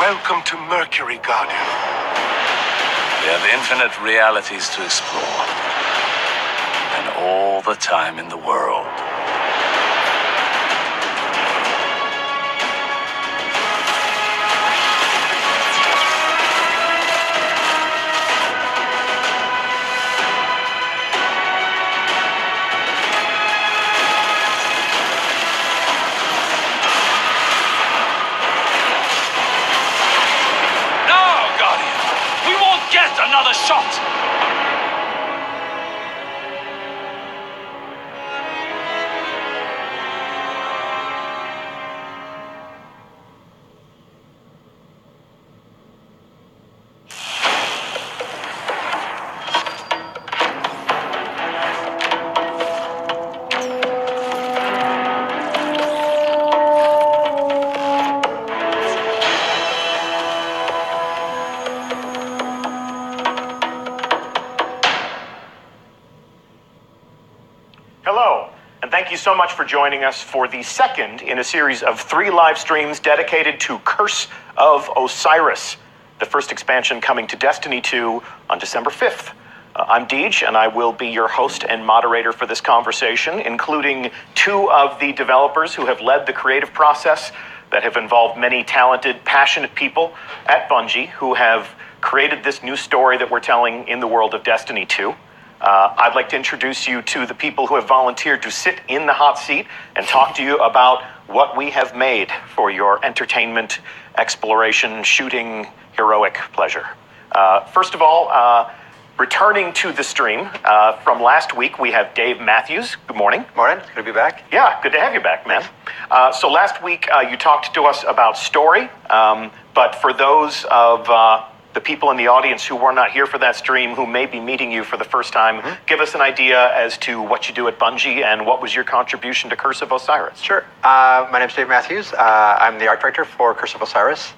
Welcome to Mercury, Guardian. We have infinite realities to explore, and all the time in the world. Get another shot! Hello, and thank you so much for joining us for the second in a series of 3 live streams dedicated to Curse of Osiris, the first expansion coming to Destiny 2 on December 5th. I'm Deej, and I will be your host and moderator for this conversation, including 2 of the developers who have led the creative process that have involved many talented, passionate people at Bungie who have created this new story that we're telling in the world of Destiny 2. I'd like to introduce you to the people who have volunteered to sit in the hot seat and talk to you about what we have made for your entertainment, exploration, shooting, heroic pleasure. First of all, returning to the stream from last week, we have Dave Matthews. Good morning. Morning. Good to be back. Yeah, good to have you back, man. So last week, you talked to us about story, but for those of the people in the audience who were not here for that stream, who may be meeting you for the first time, give us an idea as to what you do at Bungie and what was your contribution to Curse of Osiris. Sure. My name's Dave Matthews. I'm the art director for Curse of Osiris.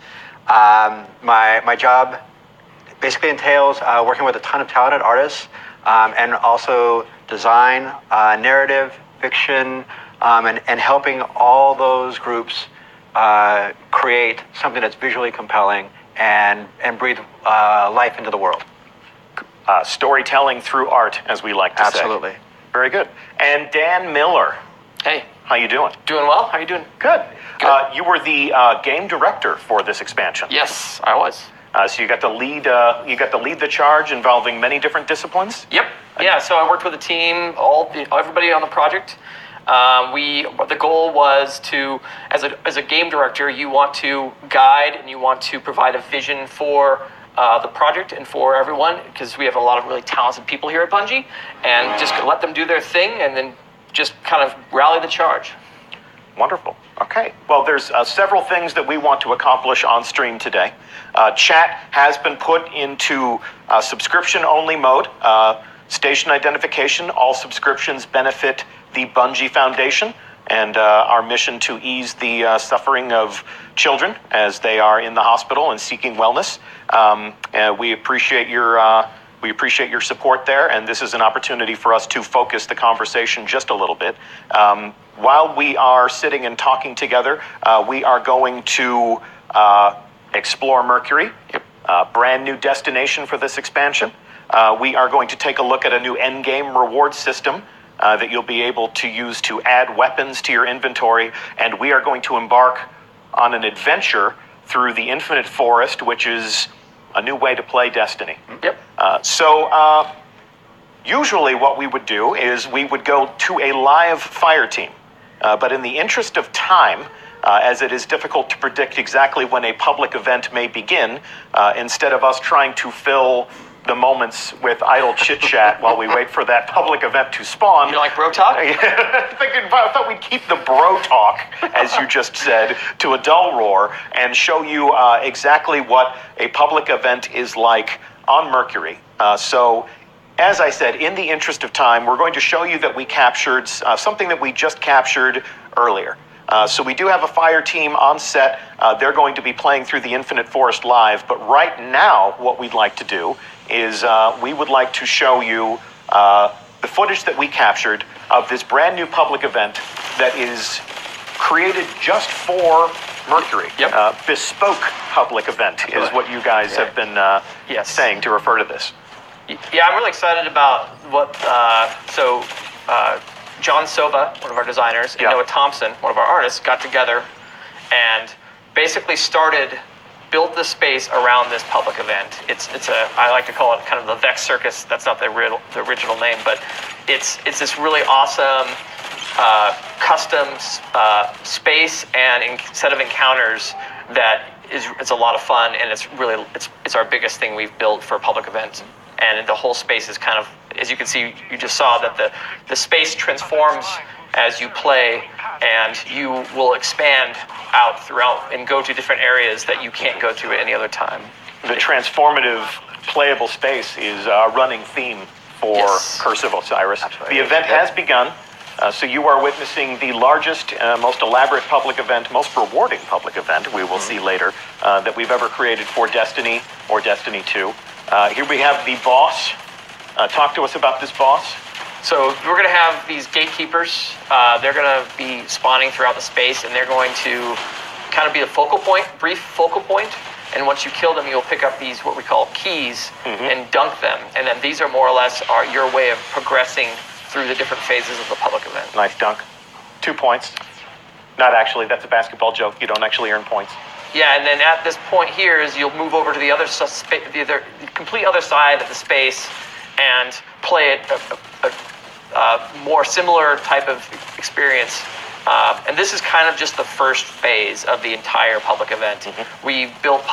My job basically entails working with a ton of talented artists and also design, narrative, fiction, and helping all those groups create something that's visually compelling and breathe life into the world. Storytelling through art, as we like to say. Absolutely. Very good. And Dan Miller. Hey. How you doing? Doing well. How you doing? Good. You were the game director for this expansion. Yes, I was. So you got to lead. You got to lead the charge involving many different disciplines. Yep. Yeah. So I worked with a team, everybody on the project. The goal was to, as a game director, you want to guide and you want to provide a vision for the project and for everyone, because we have a lot of really talented people here at Bungie, and just let them do their thing and then just kind of rally the charge. Wonderful. Okay. Well, there's several things that we want to accomplish on stream today. Chat has been put into subscription-only mode. Station identification, all subscriptions benefit the Bungie Foundation and our mission to ease the suffering of children as they are in the hospital and seeking wellness. We appreciate your support there, and this is an opportunity for us to focus the conversation just a little bit. While we are sitting and talking together, we are going to explore Mercury, brand new destination for this expansion. We are going to take a look at a new endgame reward system that you'll be able to use to add weapons to your inventory, and we are going to embark on an adventure through the Infinite Forest, which is a new way to play Destiny. Yep. So usually what we would do is we would go to a live fire team, but in the interest of time, as it is difficult to predict exactly when a public event may begin, instead of us trying to fill the moments with idle chit-chat while we wait for that public event to spawn. You don't like bro talk? I thought we'd keep the bro talk, as you just said, to a dull roar and show you exactly what a public event is like on Mercury. So, as I said, in the interest of time, we're going to show you that we captured something that we just captured earlier. So we do have a fire team on set. They're going to be playing through the Infinite Forest live, but right now what we'd like to do is we would like to show you the footage that we captured of this brand new public event that is created just for Mercury. Yep. Bespoke public event is what you guys have been Yes. saying to refer to this. Yeah, I'm really excited about what. John Sova, one of our designers, and Noah Thompson, one of our artists, got together and basically built the space around this public event. I like to call it kind of the Vex Circus. That's not the original name, but it's this really awesome custom space and set of encounters that it's a lot of fun, and it's our biggest thing we've built for a public event. And the whole space is kind of, as you can see, you just saw that the space transforms as you play, and you will expand out throughout and go to different areas that you can't go to at any other time. The transformative playable space is a running theme for Curse of Osiris. Absolutely. The event has begun. So you are witnessing the largest, most elaborate public event, most rewarding public event, we will see later, that we've ever created for Destiny or Destiny 2. Here we have the boss. Talk to us about this boss. So we're going to have these gatekeepers. They're going to be spawning throughout the space, and they're going to kind of be a brief focal point. And once you kill them, you'll pick up these, what we call keys, and dunk them. And then these are more or less your way of progressing through the different phases of the public event. Nice dunk. 2 points. Not actually, that's a basketball joke. You don't actually earn points. Yeah, and then at this point here is you'll move over to the complete other side of the space and play it a more similar type of experience. And this is kind of just the first phase of the entire public event. We built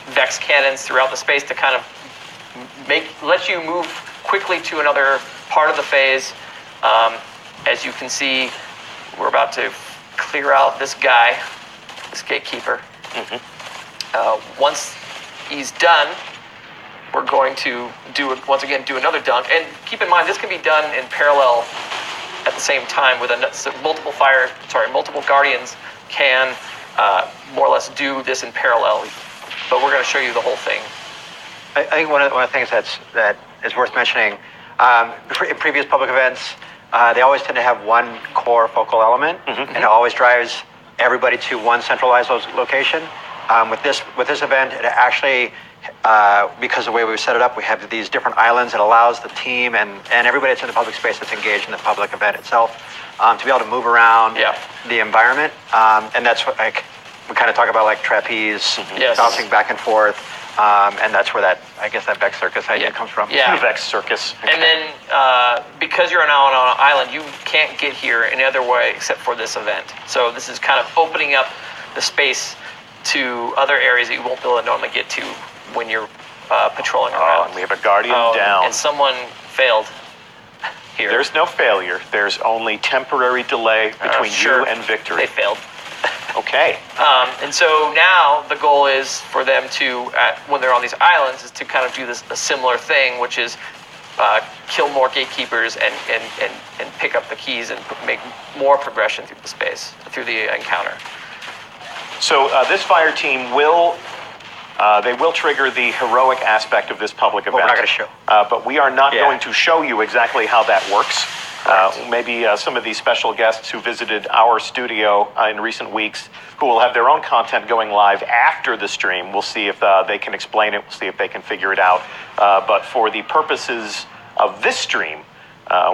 Vex cannons throughout the space to kind of let you move quickly to another part of the phase. As you can see, we're about to clear out this guy, this gatekeeper. Once he's done, we're going to do another dunk. And keep in mind, this can be done in parallel at the same time with multiple guardians can more or less do this in parallel. But we're going to show you the whole thing. I think one of the things that is worth mentioning, in previous public events, they always tend to have one core focal element, and it always drives everybody to one centralized location. With this event, it actually, because of the way we've set it up, we have these different islands. It allows the team and everybody that's in the public space that's engaged in the public event itself to be able to move around the environment. And that's what we kind of talk about, like trapeze, bouncing back and forth. And that's where that Vex Circus idea comes from. Yeah. Vex Circus. Okay. And then because you're now on an island, you can't get here any other way except for this event. So this is kind of opening up the space to other areas that you won't be able to normally get to when you're patrolling around. And we have a guardian down. And someone failed here. There's no failure. There's only temporary delay between you and victory. They failed. Okay. And so now the goal is for them to, when they're on these islands, is to kind of do a similar thing, which is kill more gatekeepers and pick up the keys and make more progression through the space, through the encounter. So this fire team will trigger the heroic aspect of this public event. But we're not going to show. But we are not going to show you exactly how that works. Maybe some of these special guests who visited our studio in recent weeks, who will have their own content going live after the stream. We'll see if they can explain it. We'll see if they can figure it out. But for the purposes of this stream,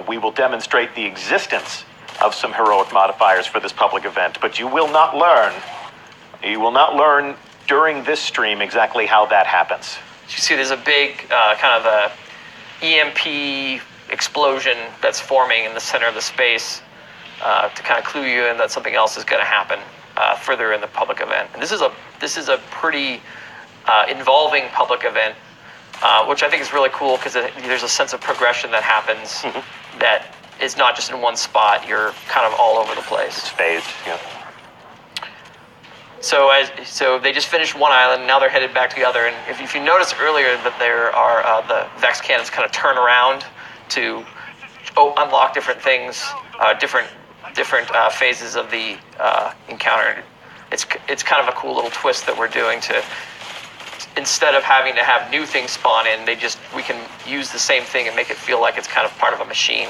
we will demonstrate the existence of some heroic modifiers for this public event. But you will not learn. You will not learn during this stream exactly how that happens. You see, there's a big kind of a EMP explosion that's forming in the center of the space to kind of clue you in that something else is going to happen further in the public event. And this is a pretty involving public event, which I think is really cool because there's a sense of progression that happens that is not just in one spot. You're kind of all over the place. It's phased, yeah. So they just finished one island, now they're headed back to the other. And if you noticed earlier that there are the Vex cannons kind of turn around to unlock different things, different phases of the encounter. It's kind of a cool little twist that we're doing to, instead of having to have new things spawn in, we can use the same thing and make it feel like it's kind of part of a machine.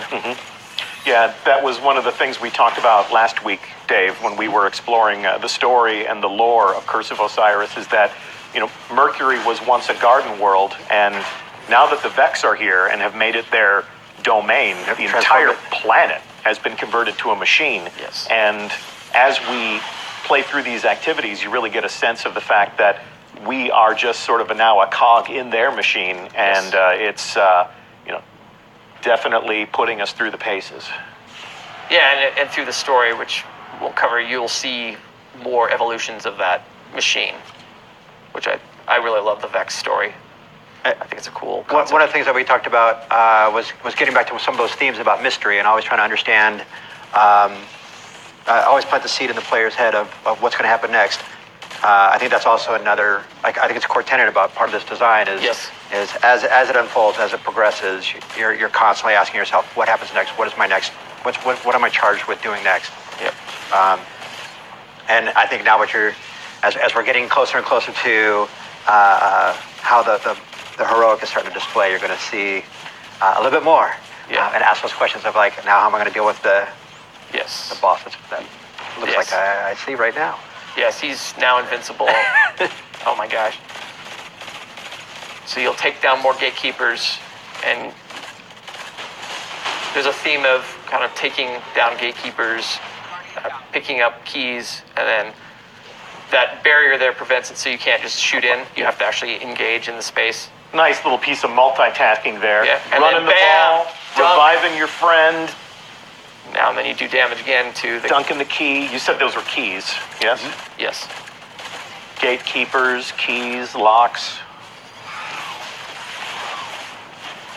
Yeah, that was one of the things we talked about last week, Dave, when we were exploring the story and the lore of Curse of Osiris, is that, Mercury was once a garden world, and now that the Vex are here and have made it their domain, the entire planet has been converted to a machine. Yes. And as we play through these activities, you really get a sense of the fact that we are just sort of now a cog in their machine, and it's definitely putting us through the paces. Yeah, and through the story, which we'll cover, you'll see more evolutions of that machine, which I really love the Vex story. I think it's a cool concept. One of the things that we talked about was getting back to some of those themes about mystery and always trying to understand, always plant the seed in the player's head of what's going to happen next. I think that's also another, I think it's a core tenet about part of this design is as it unfolds, as it progresses, you're constantly asking yourself, what happens next? What is my next? What am I charged with doing next? Yep. And I think now as we're getting closer and closer to how the heroic is starting to display, you're going to see a little bit more. Yeah. And ask those questions of like, now how am I going to deal with the boss that looks like I see right now? Yes, he's now invincible. Oh my gosh. So you'll take down more gatekeepers, and there's a theme of kind of taking down gatekeepers, picking up keys, and then that barrier there prevents it so you can't just shoot in. You have to actually engage in the space. Nice little piece of multitasking there. Yeah, and running then bam, the ball, reviving your friend. Now and then you do damage again to the... Dunking the key. You said those were keys, yes? Mm-hmm. Yes. Gatekeepers, keys, locks.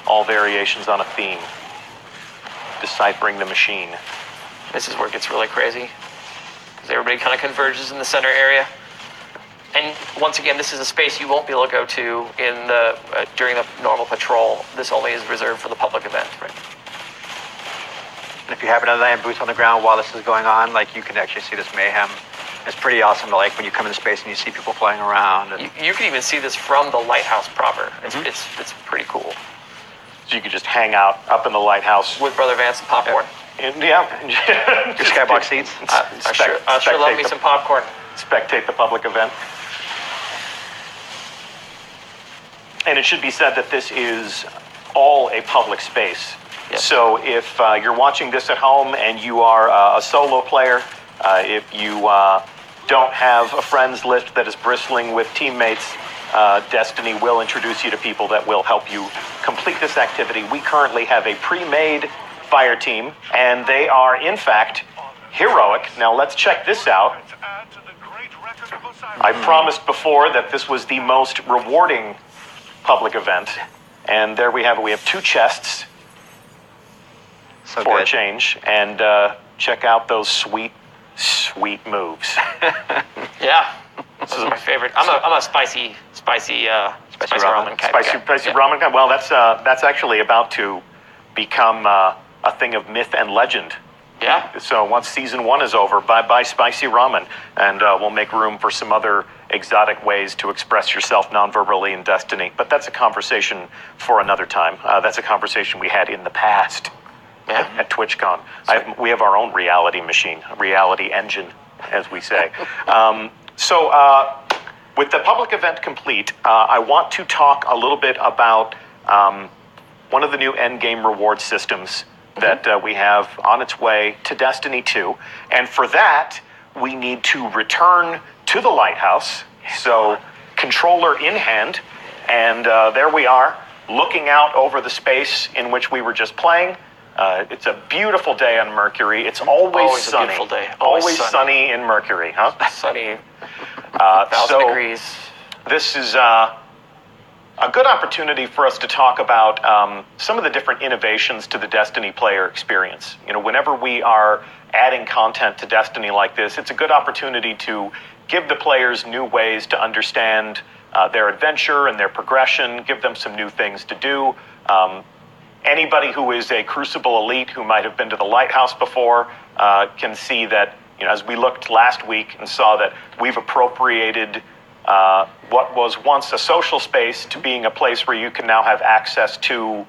All variations on a theme. Deciphering the machine. This is where it gets really crazy, because everybody kind of converges in the center area. And once again, this is a space you won't be able to go to in the during the normal patrol. This only is reserved for the public event. Right. And if you happen to land boots on the ground while this is going on, like you can actually see this mayhem. It's pretty awesome, like when you come into space and you see people flying around. And You can even see this from the lighthouse proper. It's pretty cool. So you could just hang out up in the lighthouse. With Brother Vance and popcorn. Your skybox seats. I sure love me some popcorn. Spectate the public event. And it should be said that this is all a public space. Yes. So if you're watching this at home and you are a solo player, if you don't have a friends list that is bristling with teammates, Destiny will introduce you to people that will help you complete this activity. We currently have a pre-made fire team, and they are, in fact, heroic. Now let's check this out. I promised before that this was the most rewarding public event, and there we have it. We have 2 chests for a change, and check out those sweet moves. Yeah, this is my favorite. I'm a spicy ramen kind of guy. Spicy ramen guy. Well, that's actually about to become a thing of myth and legend. Yeah. So once season 1 is over, bye spicy ramen, and we'll make room for some other exotic ways to express yourself non-verbally in Destiny. But that's a conversation for another time. That's a conversation we had in the past at TwitchCon. We have our own reality machine, reality engine, as we say. So with the public event complete, I want to talk a little bit about one of the new endgame reward systems that we have on its way to Destiny 2. And for that, we need to return to the lighthouse. So controller in hand, and there we are, looking out over the space in which we were just playing. It's a beautiful day on Mercury. It's always sunny. A beautiful day. Always sunny in Mercury, huh? Sunny. 1,000 degrees. This is a good opportunity for us to talk about some of the different innovations to the Destiny player experience. Whenever we are adding content to Destiny like this, it's a good opportunity to give the players new ways to understand their adventure and their progression, give them some new things to do. Anybody who is a Crucible elite who might have been to the Lighthouse before can see that, as we looked last week and saw that we've appropriated what was once a social space to being a place where you can now have access to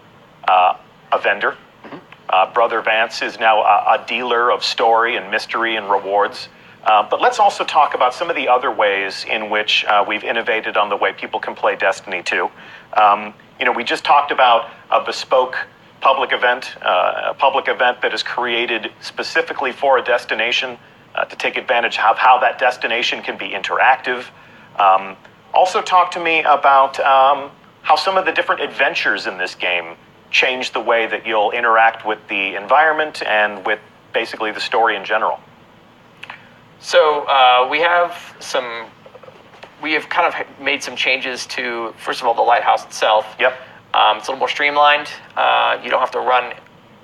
a vendor, Brother Vance is now a dealer of story and mystery and rewards. But let's also talk about some of the other ways in which we've innovated on the way people can play Destiny 2. We just talked about a bespoke public event, a public event that is created specifically for a destination to take advantage of how that destination can be interactive. Also talk to me about how some of the different adventures in this game change the way that you'll interact with the environment and with basically the story in general. So we have kind of made some changes to, first of all, the lighthouse itself. Yep. It's a little more streamlined. You don't have to run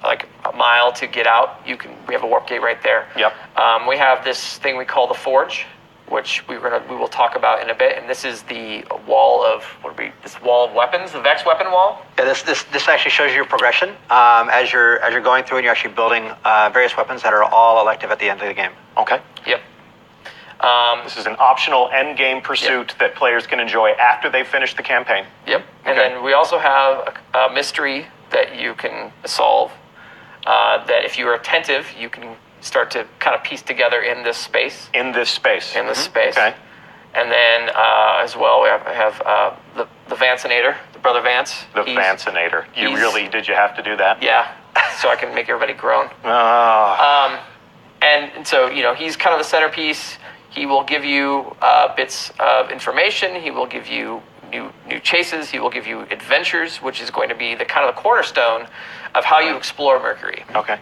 like a mile to get out. We have a warp gate right there. Yep. We have this thing we call the Forge, which we will talk about in a bit. And this is the wall of this wall of weapons, the Vex weapon wall. Yeah, this actually shows you your progression as you're going through, and you're actually building various weapons that are all elective at the end of the game. Okay. Yep. This is an optional end game pursuit that players can enjoy after they finish the campaign. Yep. And then we also have a mystery that you can solve. That if you are attentive, you can start to kind of piece together in this space. In this space. Okay. And then as well, we have the Vancinator, the Brother Vance. The Vancinator. Did you have to do that? Yeah. So I can make everybody groan. And so, he's kind of the centerpiece. He will give you bits of information. He will give you new chases. He will give you adventures, which is going to be the kind of the cornerstone of how you explore Mercury. Okay.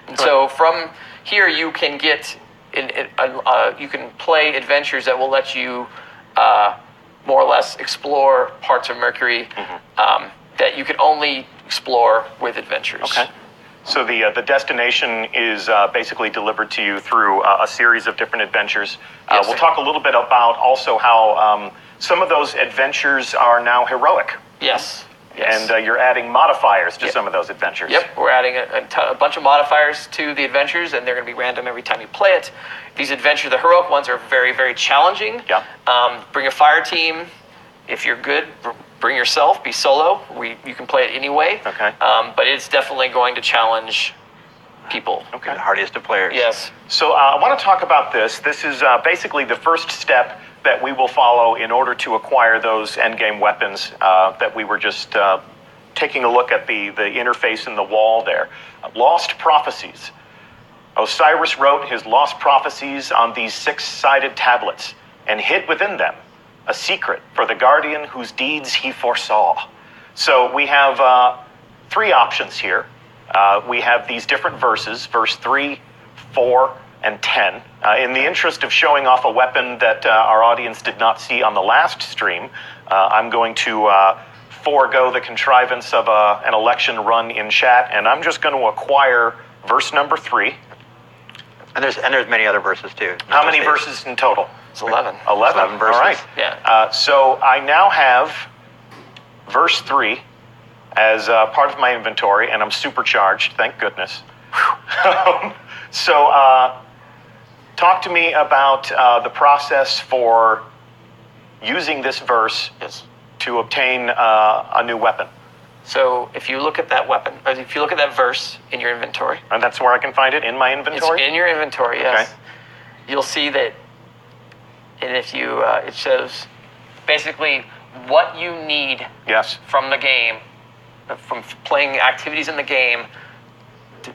And so from here, you can get you can play adventures that will let you more or less explore parts of Mercury that you can only explore with adventures. Okay. So the destination is basically delivered to you through a series of different adventures. Yes. We'll talk a little bit about also how some of those adventures are now heroic. Yes. And you're adding modifiers to some of those adventures. Yep, we're adding a bunch of modifiers to the adventures, and they're going to be random every time you play it. These adventures, the heroic ones, are very, very challenging. Yeah. Bring a fire team. If you're good, bring yourself. Be solo. You can play it anyway. Okay. But it's definitely going to challenge people. Okay. The hardiest of players. Yes. So I want to talk about this. This is basically the first step that we will follow in order to acquire those endgame weapons that we were just taking a look at the interface in the wall there. Lost Prophecies. Osiris wrote his lost prophecies on these 6-sided tablets and hid within them a secret for the guardian whose deeds he foresaw. So we have 3 options here. We have these different verses, verse 3, 4, and 10. In the interest of showing off a weapon that our audience did not see on the last stream, I'm going to forego the contrivance of an election run in chat, and I'm just going to acquire verse number 3. And there's many other verses too. How many verses in total? It's 11. 11 verses. All right. Yeah. So I now have verse 3 as part of my inventory, and I'm supercharged, thank goodness. So talk to me about the process for using this verse to obtain a new weapon. So if you look at that weapon, or if you look at that verse in your inventory. And that's where I can find it, in my inventory? It's in your inventory, yes. Okay. You'll see that, and if you, it shows basically what you need from the game, from playing activities in the game.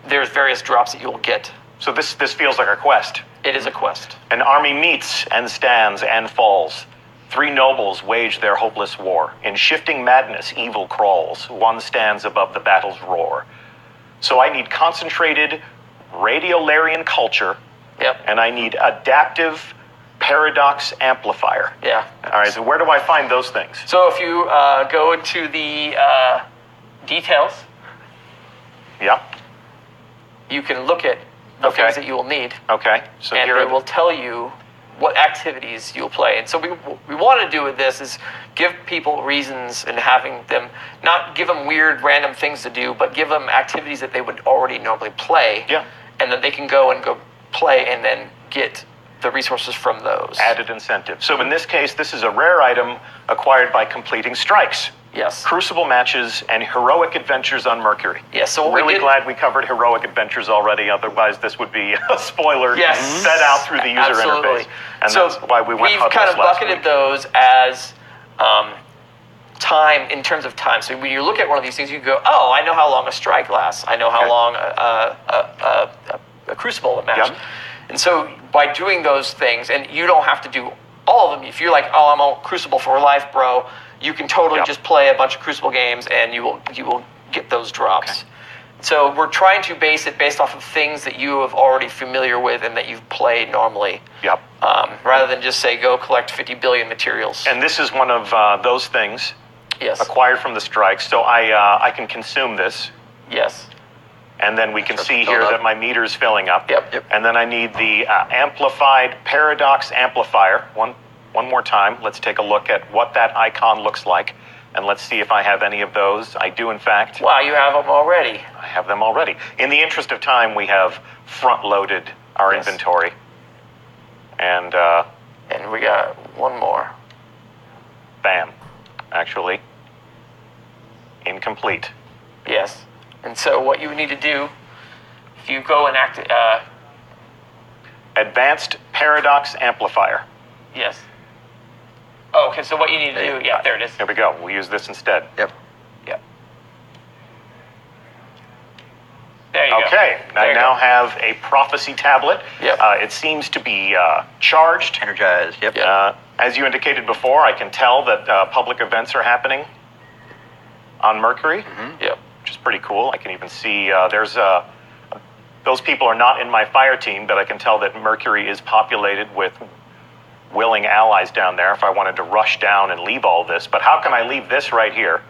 There's various drops that you'll get. So this feels like a quest. It is a quest. An army meets and stands and falls. 3 nobles wage their hopeless war. In shifting madness, evil crawls. One stands above the battle's roar. So I need concentrated radiolarian culture. Yep. And I need adaptive paradox amplifier. Yeah. All right, so where do I find those things? So if you go into the details, Yeah. you can look at the things that you will need. Okay. So and here it will tell you what activities you'll play. And so we want to do with this is give people reasons and having them, not give them weird random things to do, but give them activities that they would already normally play. Yeah. And then they can go play and then get the resources from those. Added incentive. So in this case, this is a rare item acquired by completing strikes. Yes. Crucible matches, and heroic adventures on Mercury. Yeah, so what we really did- glad we covered heroic adventures already. Otherwise, this would be a spoiler Yes. set out through the user Absolutely. interface. And So that's why we went we've Hudless kind of last bucketed week. those as time in terms of time. So when you look at one of these things, you go, oh, I know how long a strike lasts. I know how Okay. long a crucible match. Yep. And so by doing those things, and you don't have to do all of them. If you're like, oh, I'm on Crucible for life, bro, you can totally Yep. just play a bunch of Crucible games and you will get those drops. So we're trying to base it based off of things that you have already familiar with and that you've played normally. Yep. Rather than just say, go collect 50 billion materials. And this is one of those things Yes. acquired from the strike. So I can consume this, Yes. and then we can Starts see to fill here up. that my meter's filling up. Yep. And then I need the amplified paradox amplifier. One more time. Let's take a look at what that icon looks like, and let's see if I have any of those. I do, in fact. Wow, you have them already. I have them already. In the interest of time, we have front-loaded our Yes. inventory. And And we got one more. bam, actually, incomplete. Yes. And so what you need to do, if you go and Advanced paradox amplifier. yes. Oh, okay, so what you need to do, yeah, there it is. Here we go. We'll use this instead. Yep. Yeah. There you go. Okay, There I you now go. have a prophecy tablet. Yep. It seems to be charged. Energized. Yep. Yeah. As you indicated before, I can tell that public events are happening on Mercury, Yep. which is pretty cool. I can even see there's those people are not in my fire team, but I can tell that Mercury is populated with willing allies down there if I wanted to rush down and leave all this. But how can I leave this right here?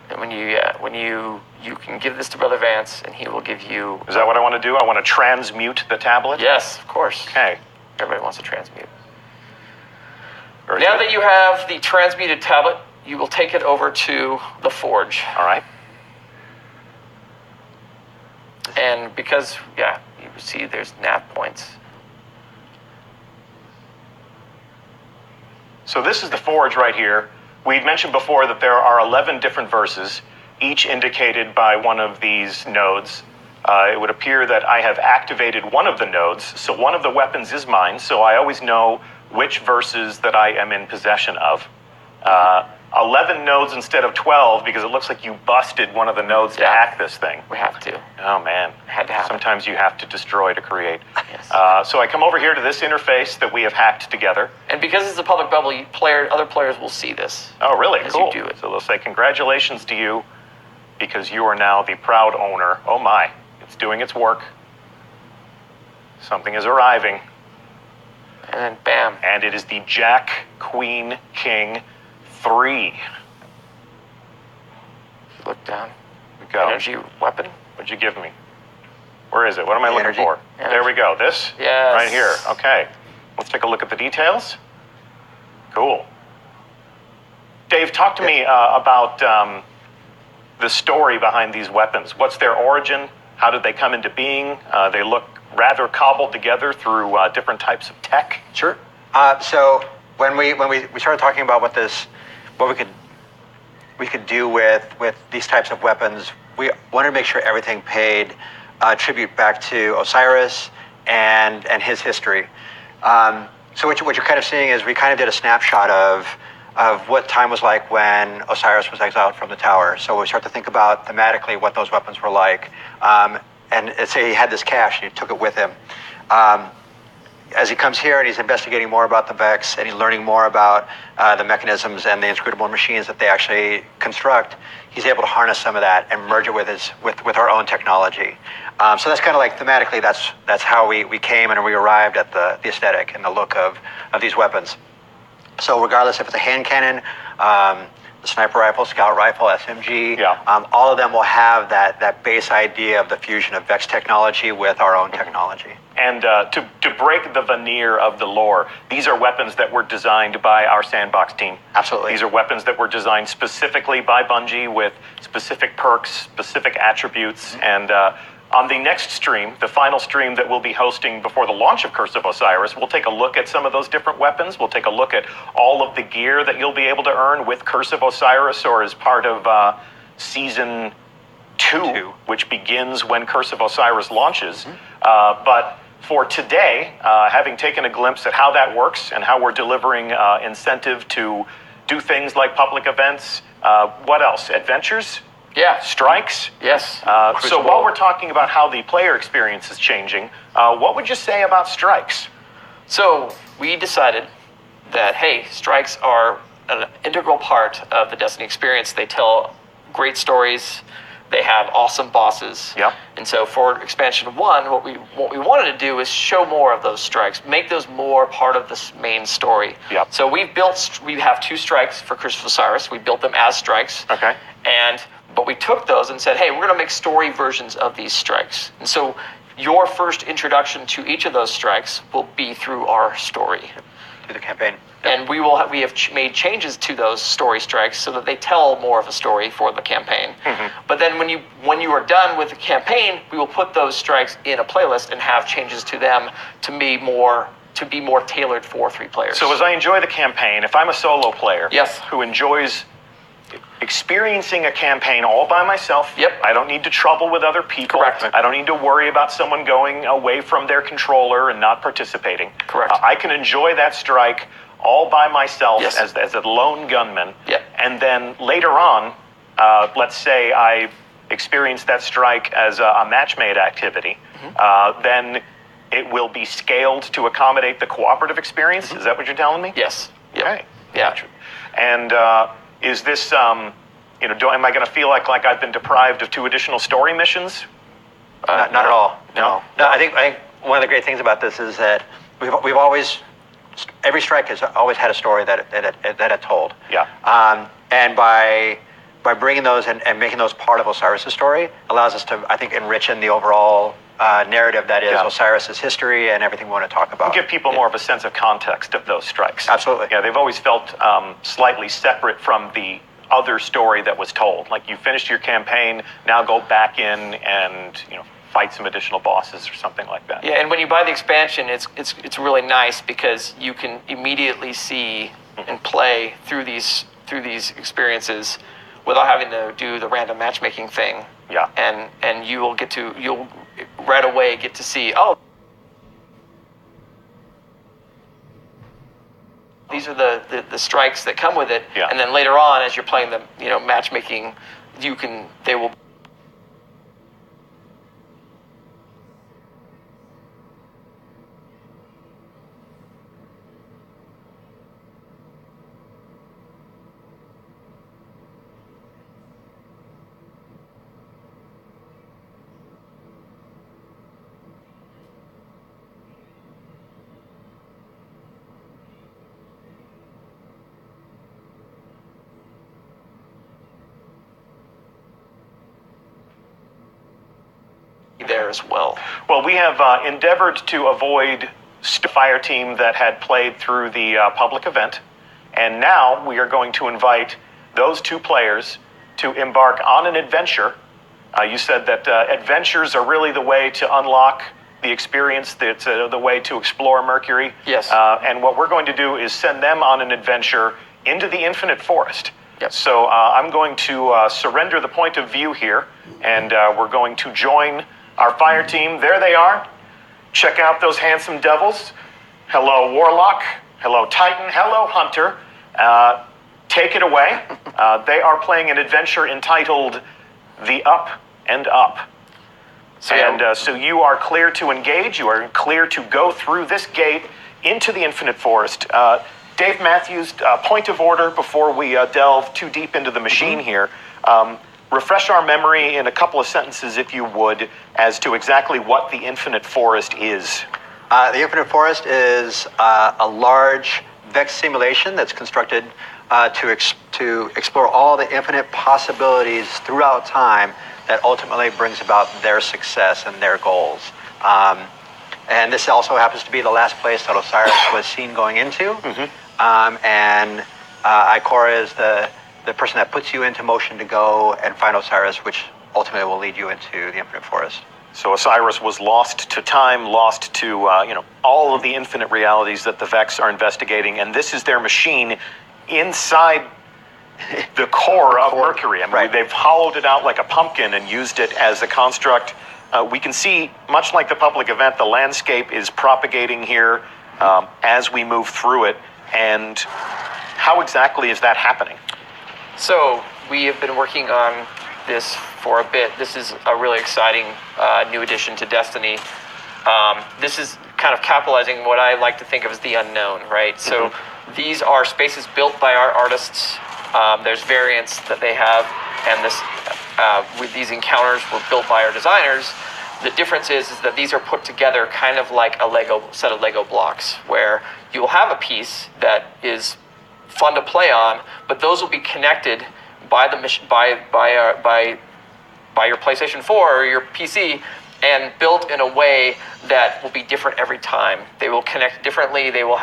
And when you can give this to Brother Vance, and he will give you. Is that what I want to do? I want to transmute the tablet? Yes, of course. Okay. Everybody wants to transmute. Very Now good. that you have the transmuted tablet, you will take it over to the forge. All right. And because, yeah, you see there's nav points. So this is the forge right here. We'd mentioned before that there are 11 different verses, each indicated by one of these nodes. It would appear that I have activated one of the nodes, so one of the weapons is mine, so I always know which verses that I am in possession of. 11 nodes instead of 12 because it looks like you busted one of the nodes to Yeah. hack this thing. We have to. Oh man, Had to happen. sometimes you have to destroy to create. Yes. So I come over here to this interface that we have hacked together. And because it's a public bubble, other players will see this. Oh, really? As Cool. you do it. So they'll say, congratulations to you because you are now the proud owner. Oh my, it's doing its work. Something is arriving. And then bam. And it is the Jack, Queen, King 3. Look down. Here we go. Energy weapon. What'd you give me? Where is it? What am I looking Energy. for? Energy. There we go. This? Yes. Right here. Okay. Let's take a look at the details. Cool. Dave, talk to me about the story behind these weapons. What's their origin? How did they come into being? They look rather cobbled together through different types of tech. Sure. So when we started talking about what we could do with these types of weapons, we wanted to make sure everything paid tribute back to Osiris and his history. So what you're kind of seeing is we kind of did a snapshot of what time was like when Osiris was exiled from the tower. So we start to think about thematically what those weapons were like. And let's say he had this cache and he took it with him. As he comes here and he's investigating more about the Vex and he's learning more about the mechanisms and the inscrutable machines that they actually construct, he's able to harness some of that and merge it with our own technology. So that's kind of like thematically, that's how we came and we arrived at the aesthetic and the look of these weapons. So regardless if it's a hand cannon, the sniper rifle, scout rifle, SMG, all of them will have that base idea of the fusion of Vex technology with our own technology. And to break the veneer of the lore, these are weapons that were designed by our sandbox team. Absolutely. These are weapons that were designed specifically by Bungie with specific perks, specific attributes, and On the next stream, the final stream that we'll be hosting before the launch of Curse of Osiris, we'll take a look at some of those different weapons. We'll take a look at all of the gear that you'll be able to earn with Curse of Osiris or as part of Season 2, which begins when Curse of Osiris launches. But for today, having taken a glimpse at how that works and how we're delivering incentive to do things like public events, what else? Adventures? Yeah. Strikes? Yes. So while we're talking about how the player experience is changing, what would you say about strikes? So we decided that, hey, strikes are an integral part of the Destiny experience. They tell great stories. They have awesome bosses. Yep. And so for expansion 1, what we wanted to do is show more of those strikes, make those more part of this main story. Yep. So we have 2 strikes for Curse of Osiris. We built them as strikes. Okay. But we took those and said, hey, we're going to make story versions of these strikes. And so your first introduction to each of those strikes will be through our story. Through the campaign. And we have made changes to those story strikes so that they tell more of a story for the campaign. But then when you are done with the campaign, we will put those strikes in a playlist and have changes to them to be more tailored for 3 players. So as I enjoy the campaign, if I'm a solo player Yes. who enjoys experiencing a campaign all by myself, Yep. I don't need to trouble with other people. Correct. I don't need to worry about someone going away from their controller and not participating. Correct. I can enjoy that strike all by myself Yes. as a lone gunman. Yep. And then later on, let's say I experience that strike as a match-made activity, then it will be scaled to accommodate the cooperative experience. Is that what you're telling me? Yes. Yep. Okay. Yeah. And is this, am I going to feel like I've been deprived of 2 additional story missions? Not at all. No. No. I think one of the great things about this is that we've always, every strike has always had a story that it told. Yeah. And by bringing those and making those part of Osiris' story allows us to, I think, enrich in the overall narrative that is Osiris' history and everything we want to talk about. Give people more of a sense of context of those strikes. Absolutely. Yeah, they've always felt slightly separate from the other story that was told. Like you finished your campaign, now go back in and fight some additional bosses or something like that. Yeah, and when you buy the expansion, it's really nice because you can immediately see and play through these experiences without having to do the random matchmaking thing. Yeah. And you'll right away get to see, oh, these are the strikes that come with it. Yeah. And then later on, as you're playing the matchmaking, they will. There as well. Well, we have endeavored to avoid the fire team that had played through the public event, and now we are going to invite those 2 players to embark on an adventure. You said that adventures are really the way to unlock the experience, that's the way to explore Mercury. Yes. And what we're going to do is send them on an adventure into the Infinite Forest. Yep. So I'm going to surrender the point of view here, and we're going to join our fire team. There they are. Check out those handsome devils. Hello, Warlock. Hello, Titan. Hello, Hunter. Take it away. They are playing an adventure entitled The Up and Up. So you are clear to engage. You are clear to go through this gate into the Infinite Forest. Dave Matthews, point of order before we delve too deep into the machine here. Refresh our memory in a couple of sentences, if you would, as to exactly what the Infinite Forest is. The Infinite Forest is a large Vex simulation that's constructed to explore all the infinite possibilities throughout time that ultimately brings about their success and their goals. And this also happens to be the last place that Osiris was seen going into. And Ikora is the person that puts you into motion to go and find Osiris, which ultimately will lead you into the Infinite Forest. So Osiris was lost to time, lost to all of the infinite realities that the Vex are investigating, and this is their machine inside the core of Mercury. I mean, right. they've hollowed it out like a pumpkin and used it as a construct. We can see, much like the public event, the landscape is propagating here as we move through it. And how exactly is that happening? So we have been working on this for a bit. This is a really exciting new addition to Destiny. This is kind of capitalizing what I like to think of as the unknown, right? So these are spaces built by our artists. There's variants that they have, and this with these encounters were built by our designers. The difference is that these are put together kind of like a Lego set of Lego blocks, where you will have a piece that is fun to play on, but those will be connected by the by your PlayStation 4 or your PC, and built in a way that will be different every time. They will connect differently. You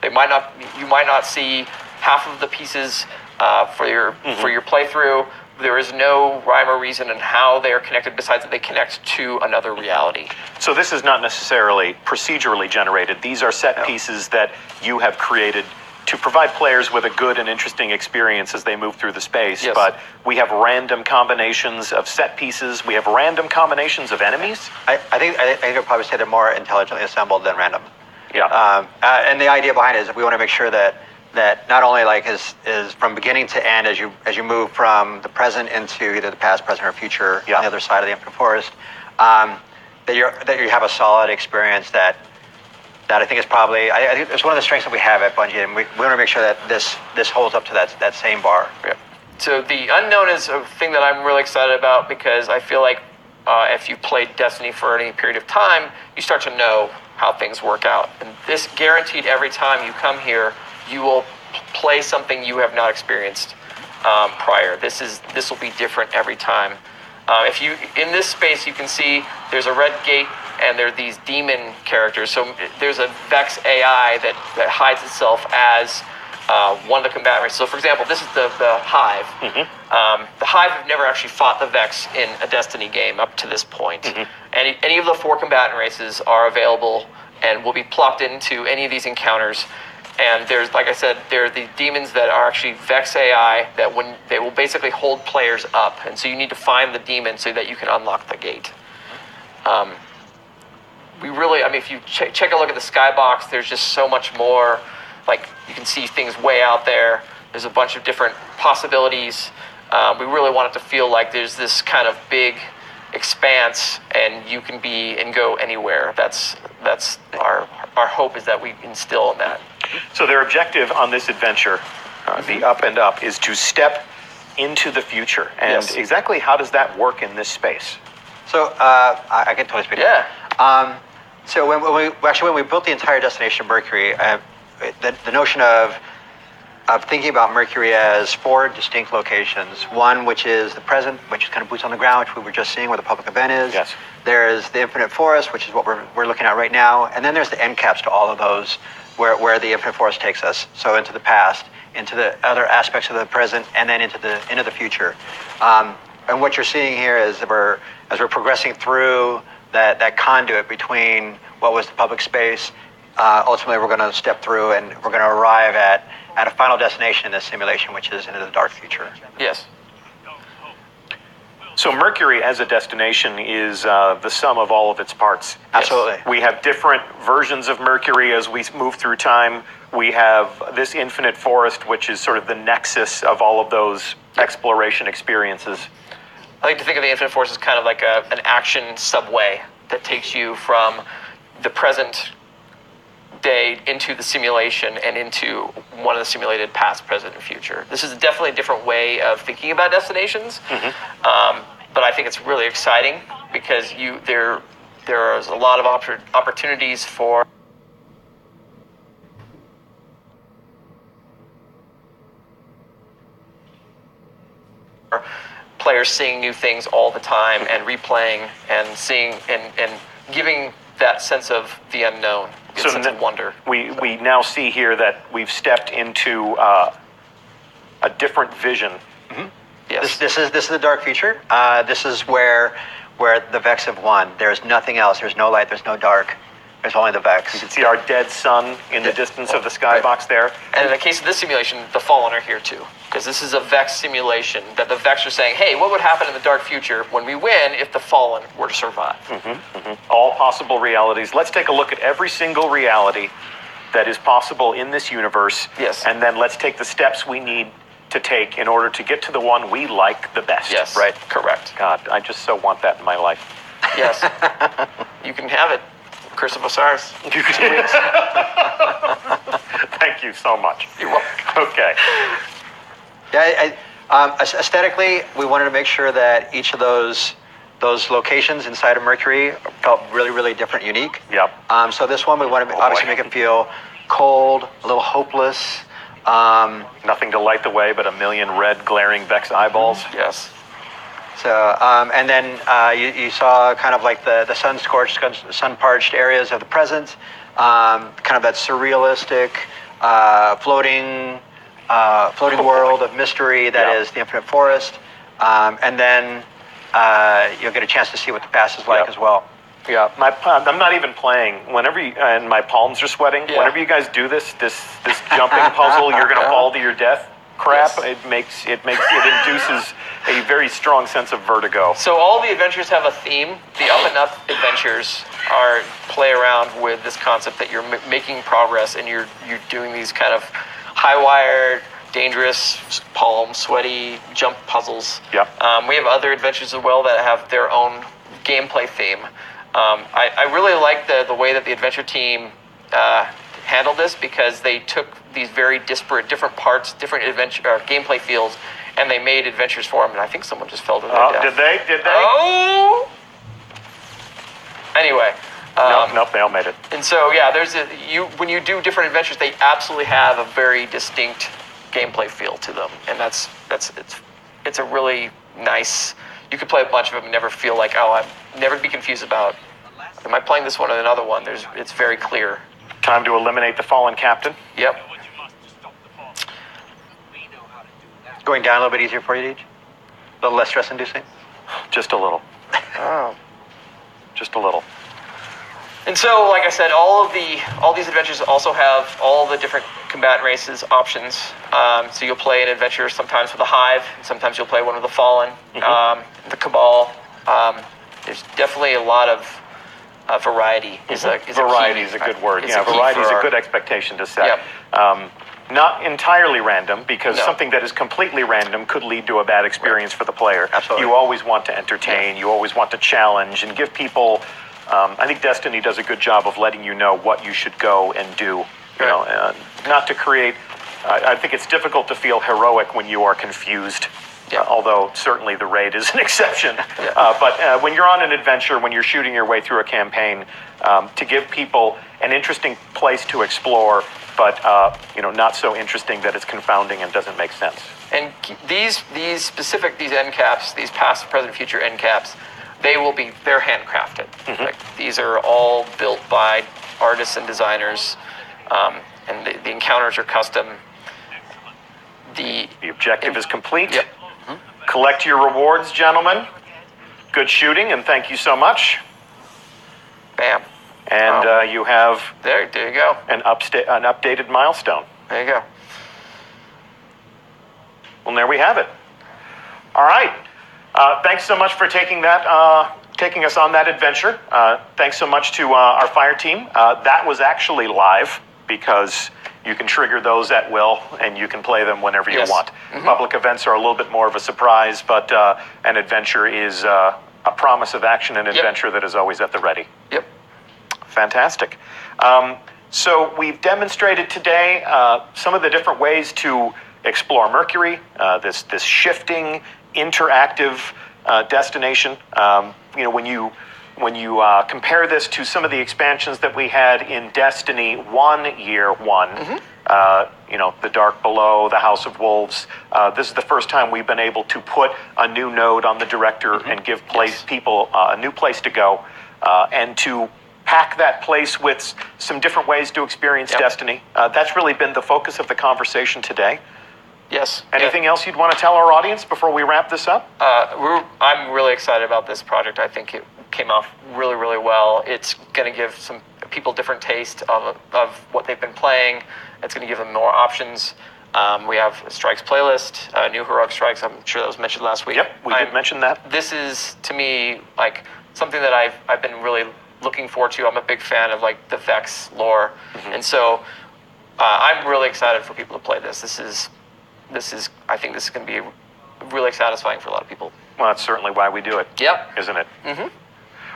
might not see half of the pieces for your playthrough. There is no rhyme or reason in how they are connected, besides that they connect to another reality. So this is not necessarily procedurally generated. These are set pieces that you have created to provide players with a good and interesting experience as they move through the space. Yes. But we have random combinations of set pieces. We have random combinations of enemies. I think I'd probably say they're more intelligently assembled than random. Yeah. And the idea behind it is that we want to make sure that not only like is from beginning to end as you move from the present into either the past, present, or future on the other side of the infinite forest, that you have a solid experience that I think is probably, I think it's one of the strengths that we have at Bungie, and we want to make sure that this holds up to that same bar. Yeah. So the unknown is a thing that I'm really excited about, because I feel like if you've played Destiny for any period of time, you start to know how things work out. And this guaranteed every time you come here, you will play something you have not experienced prior. This will be different every time. If you in this space, you can see there's a red gate, and there are these demon characters. So there's a Vex AI that hides itself as one of the combatant races. So for example, this is the Hive. The Hive have never actually fought the Vex in a Destiny game up to this point. Any of the 4 combatant races are available and will be plopped into any of these encounters. And there's, like I said, there are the demons that are actually Vex AI that when they will basically hold players up. And so you need to find the demon so that you can unlock the gate. If you check a look at the skybox, there's just so much more. Like, you can see things way out there. There's a bunch of different possibilities. We really want it to feel like there's this kind of big expanse, and you can be and go anywhere. That's our hope, is that we instill in that. So their objective on this adventure, the Up and Up, is to step into the future. And exactly how does that work in this space? So I can totally speak. Yeah. So when we built the entire destination of Mercury, the notion of thinking about Mercury as 4 distinct locations. One, which is the present, which is kind of boots on the ground, which we were just seeing where the public event is. Yes. There's the infinite forest, which is what we're looking at right now. And then there's the end caps to all of those, where the infinite forest takes us. So into the past, into the other aspects of the present, and then into the future. And what you're seeing here is as we're progressing through that conduit between what was the public space, ultimately we're going to step through and we're going to arrive at a final destination in this simulation, which is into the dark future. Yes. So Mercury as a destination is the sum of all of its parts. Absolutely. We have different versions of Mercury as we move through time. We have this infinite forest, which is sort of the nexus of all of those exploration experiences. I like to think of the Infinite Force as kind of like an action subway that takes you from the present day into the simulation and into one of the simulated past, present, and future. This is definitely a different way of thinking about destinations, but I think it's really exciting because there's a lot of opportunities for players seeing new things all the time and replaying and seeing and giving that sense of the unknown, sense of wonder. We now see here that we've stepped into a different vision. Yes. This is the dark future. This is where where the Vex have won. There's nothing else. There's no light. There's no dark. There's only the Vex. You can see our dead sun in the distance of the skybox there. And in the case of this simulation, the Fallen are here too. Because this is a Vex simulation that the Vex are saying, hey, what would happen in the dark future when we win if the Fallen were to survive? All possible realities. Let's take a look at every single reality that is possible in this universe. Yes. And then let's take the steps we need to take in order to get to the one we like the best. Yes. Right? Correct. God, I just so want that in my life. Yes. You can have it. Curse of Osiris. Thank you so much. You're welcome. Okay. Yeah, aesthetically, we wanted to make sure that each of those locations inside of Mercury felt really, really different, unique. Yep. So this one, we wanted to obviously make it feel cold, a little hopeless. Nothing to light the way but a million red glaring Vex eyeballs. Yes. So, and then you saw kind of like the sun-scorched, sun-parched areas of the present, kind of that surrealistic, floating world of mystery that is the Infinite Forest. And then you'll get a chance to see what the past is like as well. Yeah, I'm not even playing. Whenever and my palms are sweating. Yeah. Whenever you guys do this jumping puzzle, you're gonna fall to your death. Crap! Yes. It induces a very strong sense of vertigo. So all the adventures have a theme. The Up and Up adventures play around with this concept that you're making progress and you're doing these kind of high-wired, dangerous, palm sweaty jump puzzles. Yep. We have other adventures as well that have their own gameplay theme. I really like the way that the adventure team handled this because they took these very disparate, different parts, different adventure gameplay fields, and they made adventures for them. And I think someone just fell to their death. Did they? Oh. Anyway. Nope, they all made it. And so yeah, when you do different adventures, they absolutely have a very distinct gameplay feel to them, and it's a really nice. You could play a bunch of them and never feel like, I'm never be confused about, am I playing this one or another one? It's very clear. Time to eliminate the fallen captain. Yep. Going down a little bit easier for you, Deej? A little less stress-inducing? Just a little. Oh. Just a little. And so, like I said, all these adventures also have all the different combatant races options. So you'll play an adventure sometimes with the Hive, and sometimes you'll play one with the Fallen, the Cabal. There's definitely a lot of variety. Variety is a good word. Yeah, variety is a good expectation to set. Yep. Not entirely random, because something that is completely random could lead to a bad experience for the player. Absolutely. You always want to entertain. You always want to challenge and give people. I think Destiny does a good job of letting you know what you should go and do. You know, not to create. I think it's difficult to feel heroic when you are confused. Yeah. Although certainly the raid is an exception. But when you're on an adventure, when you're shooting your way through a campaign, to give people an interesting place to explore, but not so interesting that it's confounding and doesn't make sense. And these end caps, these past, present, future end caps, they're handcrafted. Like, these are all built by artists and designers, and the encounters are custom. The objective is complete. Yep. Collect your rewards, gentlemen. Good shooting, and thank you so much. Bam. And you have there you go. An updated milestone. There you go. Well, there we have it. All right. Thanks so much for taking us on that adventure. Thanks so much to our fire team. That was actually live because you can trigger those at will and you can play them whenever you want. Public events are a little bit more of a surprise, but an adventure is a promise of action and adventure that is always at the ready. Yep. Fantastic. So we've demonstrated today some of the different ways to explore Mercury, this shifting, interactive destination. When you compare this to some of the expansions that we had in Destiny 1 Year 1, The Dark Below, The House of Wolves, this is the first time we've been able to put a new node on the director and give people a new place to go, and to pack that place with some different ways to experience Destiny. That's really been the focus of the conversation today. Yes. Anything else you'd want to tell our audience before we wrap this up? I'm really excited about this project. I think it came off really, really well. It's going to give some people different taste of what they've been playing. It's going to give them more options. We have a Strikes playlist, new Heroic Strikes. I'm sure that was mentioned last week. Yep, we did mention that. This is, to me, like something that I've been really looking forward to. I'm a big fan of like the Vex lore, and so I'm really excited for people to play this. This is. I think this is going to be really satisfying for a lot of people. Well, that's certainly why we do it. Yep. Isn't it? Mm-hmm.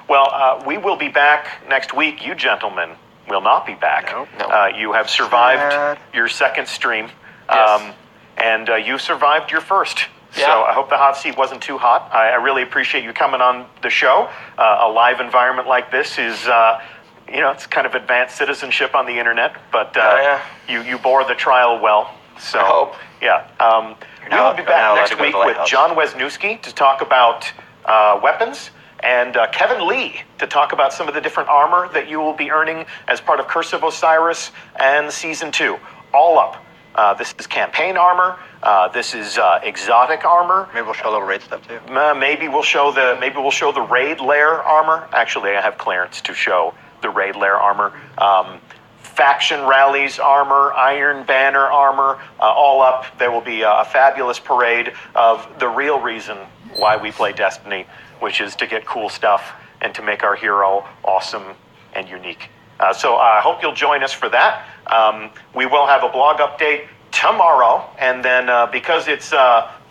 Well, we will be back next week. You gentlemen will not be back. No. You have survived your second stream, Yes. and you survived your first. Yeah. So I hope the hot seat wasn't too hot. I really appreciate you coming on the show. A live environment like this is, it's kind of advanced citizenship on the internet, but you bore the trial well. So, I hope. Yeah. We will be back next week with John Wisniewski to talk about weapons, and Kevin Lee to talk about some of the different armor that you will be earning as part of Curse of Osiris and Season 2. All up. This is campaign armor. This is exotic armor. Maybe we'll show a little raid stuff too. Maybe we'll show the raid lair armor. Actually, I have clearance to show the raid lair armor. Faction rallies armor, Iron Banner armor, all up. There will be a fabulous parade of the real reason why we play Destiny, which is to get cool stuff and to make our hero awesome and unique. So I hope you'll join us for that. We will have a blog update tomorrow, and then because it's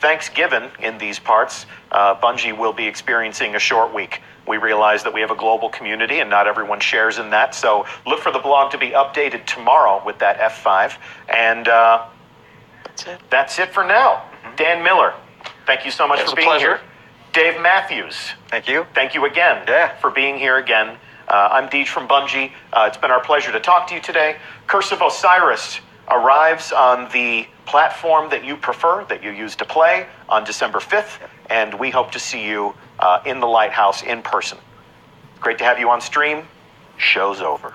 Thanksgiving in these parts, Bungie will be experiencing a short week. We realize that we have a global community and not everyone shares in that, so look for the blog to be updated tomorrow with that F5. And that's it for now. Dan Miller, thank you so much for being here. Dave Matthews. Thank you. Thank you again for being here again. I'm Deej from Bungie. It's been our pleasure to talk to you today. Curse of Osiris arrives on the platform that you prefer, that you use to play, on December 5th, and we hope to see you in the Lighthouse in person. Great to have you on stream. Show's over.